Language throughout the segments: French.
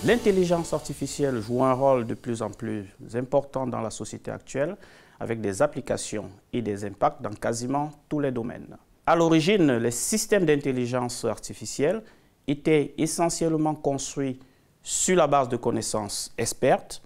L'intelligence artificielle joue un rôle de plus en plus important dans la société actuelle, avec des applications et des impacts dans quasiment tous les domaines. À l'origine, les systèmes d'intelligence artificielle étaient essentiellement construits sur la base de connaissances expertes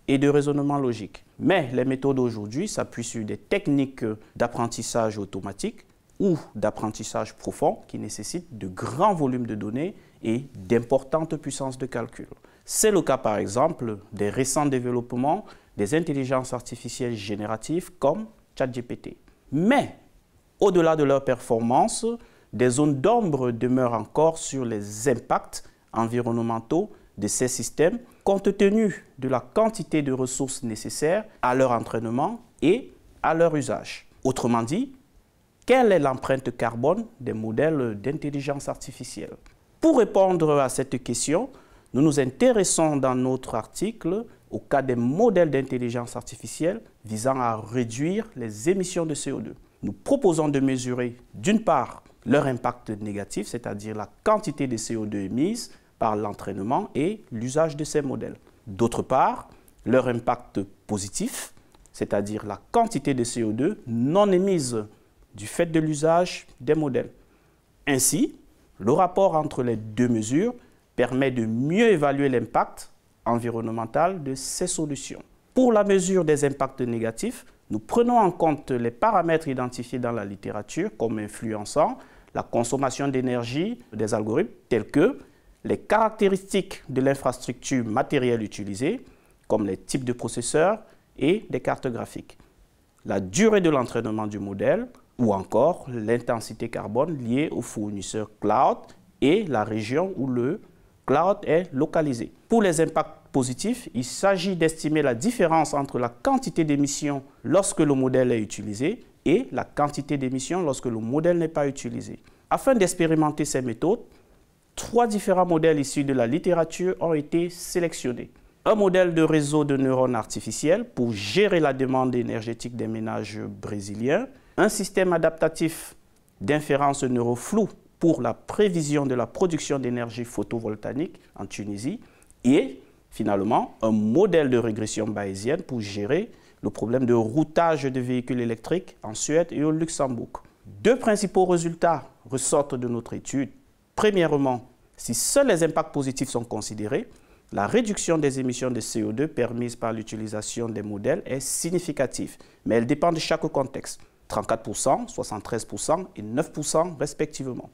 et de raisonnement logique. Mais les méthodes aujourd'hui s'appuient sur des techniques d'apprentissage automatique ou d'apprentissage profond qui nécessitent de grands volumes de données et d'importantes puissances de calcul. C'est le cas par exemple des récents développements des intelligences artificielles génératives comme ChatGPT. Mais au-delà de leur performance, des zones d'ombre demeurent encore sur les impacts environnementaux de ces systèmes compte tenu de la quantité de ressources nécessaires à leur entraînement et à leur usage. Autrement dit, quelle est l'empreinte carbone des modèles d'intelligence artificielle? Pour répondre à cette question, nous nous intéressons dans notre article au cas des modèles d'intelligence artificielle visant à réduire les émissions de CO2. Nous proposons de mesurer d'une part leur impact négatif, c'est-à-dire la quantité de CO2 émise par l'entraînement et l'usage de ces modèles. D'autre part, leur impact positif, c'est-à-dire la quantité de CO2 non émise du fait de l'usage des modèles. Ainsi, le rapport entre les deux mesures permet de mieux évaluer l'impact environnemental de ces solutions. Pour la mesure des impacts négatifs, nous prenons en compte les paramètres identifiés dans la littérature comme influençant la consommation d'énergie des algorithmes tels que les caractéristiques de l'infrastructure matérielle utilisée, comme les types de processeurs et des cartes graphiques, la durée de l'entraînement du modèle, ou encore l'intensité carbone liée au fournisseur cloud et la région où le cloud est localisé. Pour les impacts positifs, il s'agit d'estimer la différence entre la quantité d'émissions lorsque le modèle est utilisé et la quantité d'émissions lorsque le modèle n'est pas utilisé. Afin d'expérimenter ces méthodes, 3 différents modèles issus de la littérature ont été sélectionnés. Un modèle de réseau de neurones artificiels pour gérer la demande énergétique des ménages brésiliens, un système adaptatif d'inférence neuroflou pour la prévision de la production d'énergie photovoltaïque en Tunisie et finalement un modèle de régression bayésienne pour gérer le problème de routage de véhicules électriques en Suède et au Luxembourg. 2 principaux résultats ressortent de notre étude. Premièrement, si seuls les impacts positifs sont considérés, la réduction des émissions de CO2 permise par l'utilisation des modèles est significative, mais elle dépend de chaque contexte. 34%, 73% et 9% respectivement.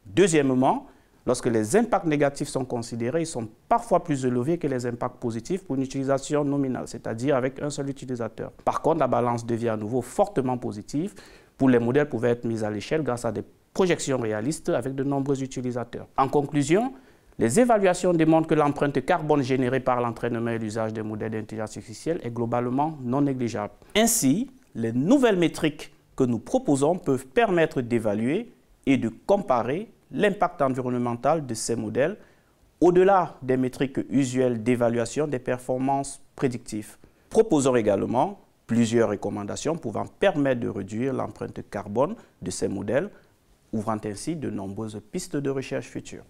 Deuxièmement, lorsque les impacts négatifs sont considérés, ils sont parfois plus élevés que les impacts positifs pour une utilisation nominale, c'est-à-dire avec un seul utilisateur. Par contre, la balance devient à nouveau fortement positive pour les modèles pouvant être mis à l'échelle grâce à des projections réalistes avec de nombreux utilisateurs. En conclusion, les évaluations démontrent que l'empreinte carbone générée par l'entraînement et l'usage des modèles d'intelligence artificielle est globalement non négligeable. Ainsi, les nouvelles métriques que nous proposons peuvent permettre d'évaluer et de comparer l'impact environnemental de ces modèles au-delà des métriques usuelles d'évaluation des performances prédictives. Proposons également plusieurs recommandations pouvant permettre de réduire l'empreinte carbone de ces modèles, ouvrant ainsi de nombreuses pistes de recherche futures.